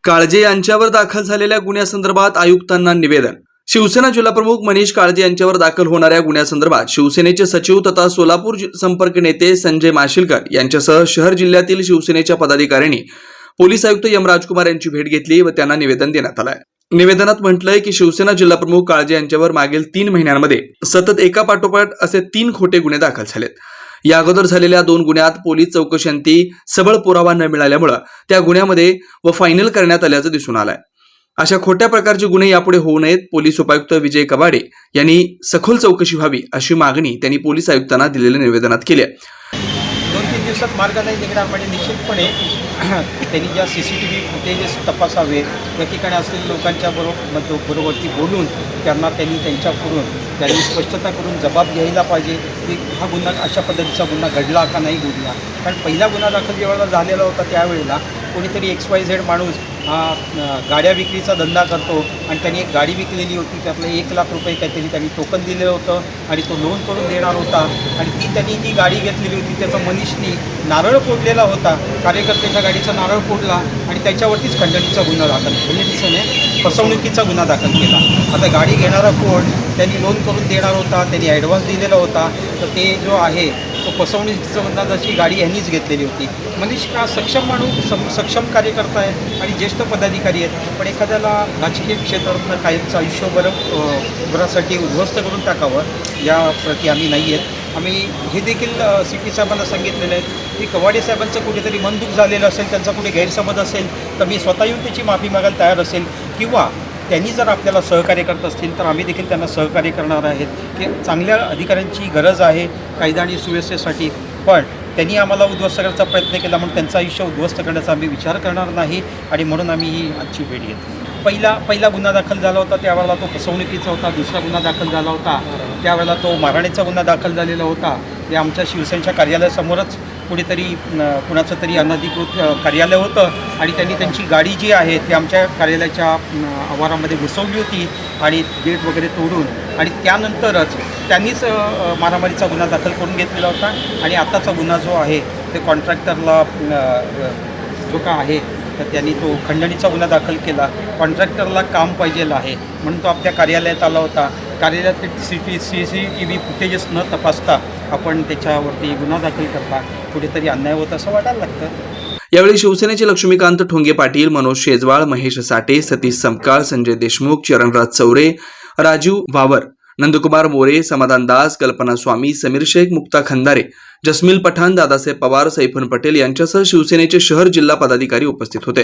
काळजे यांच्यावर दाखल झालेल्या गुन्ह्यासंदर्भात आयुक्तांना निवेदन. शिवसेना जिल्हाप्रमुख मनीष काळजे यांच्यावर दाखल होणाऱ्या गुन्ह्यासंदर्भात शिवसेनेचे सचिव तथा सोलापूर संपर्क नेते संजय माशिलकर यांच्यासह शहर जिल्ह्यातील शिवसेनेच्या पदाधिकाऱ्यांनी पोलीस आयुक्त एम राजकुमार यांची भेट घेतली व त्यांना निवेदन देण्यात आलं. निवेदनात म्हटलंय की शिवसेना जिल्हाप्रमुख काळजे यांच्यावर मागील 3 महिन्यांमध्ये सतत एकापाठोपाठ असे 3 खोटे गुन्हे दाखल झालेत. या अगोदर झालेल्या 2 गुन्ह्यात पोलीस चौकशांती सबळ पुरावा न मिळाल्यामुळे त्या गुन्ह्यामध्ये व फायनल करण्यात आल्याचं दिसून आलंय. अशा खोट्या प्रकारचे गुन्हे यापुढे होऊ नयेत. पोलीस उपायुक्त विजय कबाडे यांनी सखोल चौकशी व्हावी अशी मागणी त्यांनी पोलीस आयुक्तांना दिलेल्या निवेदनात केली आहे. 2-3 दिवसात मार्ग नाही निघणार म्हणजे निश्चितपणे त्यांनी ज्या CCTV फुटेजेस तपासावे, त्या ठिकाणी असलेल्या लोकांच्या बरोबरती बोलून त्यांना त्यांनी स्पष्टता करून जबाब घ्यायला पाहिजे की हा गुन्हा अशा पद्धतीचा गुन्हा घडला का नाही घडला. कारण पहिला गुन्हा दाखल जेव्हा झालेला होता त्यावेळेला कोणीतरी XYZ माणूस गाड्या विक्रीचा धंदा करतो आणि त्यांनी एक गाडी विकलेली होती. त्यातलं 1 लाख रुपये काहीतरी त्यांनी टोकन दिलं होतं आणि तो लोन करून देणार होता आणि त्यांनी जी गाडी घेतलेली होती त्याचा मनीषनी नारळ फोडलेला होता. कार्यकर्त्याच्या गाडीचा नारळ फोडला आणि त्याच्यावरतीच खंडणीचा गुन्हा दाखल फसवणुकीचा गुन्हा दाखल केला. आता गाडी घेणारा कोण त्यांनी लोन करून देणार होता, त्यांनी ॲडव्हान्स दिलेला होता, तर ते जो आहे तो फसवणुकीचा गुन्हा जशी गाडी यांनीच घेतलेली होती. मनीष का सक्षम माणूस सक्षम कार्यकर्ता आहे आणि ज्येष्ठ पदाधिकारी आहेत, पण एखाद्याला राजकीय क्षेत्रातनं कायमचं आयुष्यभरासाठी उद्ध्वस्त करून टाकावं याप्रती आम्ही नाही आहेत. आम्ही हे देखील CP साहेबांना सांगितलेलं आहे की कवाडे साहेबांचं कुठेतरी मनदुख झालेलं असेल, त्यांचा कुठे गैरसमज असेल तर मी स्वतः येऊन त्याची माफी मागायला तयार असेल किंवा त्यांनी जर आपल्याला सहकार्य करत असतील तर आम्ही देखील त्यांना सहकार्य करणार आहेत. की चांगल्या अधिकाऱ्यांची गरज आहे कायदा आणि सुव्यवस्थेसाठी, पण त्यांनी आम्हाला उद्ध्वस्त करण्याचा प्रयत्न केला म्हणून त्यांचं आयुष्य उद्ध्वस्त करण्याचा आम्ही विचार करणार नाही आणि म्हणून आम्ही ही आजची भेट घेतली. पहिला गुन्हा दाखल झाला होता त्यावेळेला तो फसवणुकीचा होता. दुसरा गुन्हा दाखल झाला होता त्यावेळेला तो मारहाणीचा गुन्हा दाखल झालेला होता. ते आमच्या शिवसेनेच्या कार्यालयासमोरच कुठेतरी कुणाचं तरी अनधिकृत कार्यालय होतं आणि त्यांनी त्यांची गाडी जी आहे ती आमच्या कार्यालयाच्या आवारामध्ये घुसवली होती आणि गेट वगैरे तोडून, आणि त्यानंतरच त्यांनीच मारामारीचा गुन्हा दाखल करून घेतलेला होता. आणि आताचा गुन्हा जो आहे ते कॉन्ट्रॅक्टरला जो का आहे तर त्यांनी तो खंडणीचा गुन्हा दाखल केला. कॉन्ट्रॅक्टरला काम पाहिजेल आहे म्हणून तो आपल्या कार्यालयात आला होता. कार्यालयात CCTV फुटेजेस न तपासता आपण त्याच्यावरती गुन्हा दाखल करता कुठेतरी अन्याय होत असं वाटायला लागतं. यावेळी शिवसेनेचे लक्ष्मीकांत ठोंगे पाटील, मनोज शेजवाळ, महेश साठे, सतीश समकाळ, संजय देशमुख, चरणराज चौरे, राजीव वावर, नंदकुमार मोरे, समाधान दास, कल्पना स्वामी, समीर शेख, मुक्ता खंदारे, जस्मील पठाण, दादासाहेब पवार, सैफन पटेल यांच्यासह शिवसेनेचे शहर जिल्हा पदाधिकारी उपस्थित होते.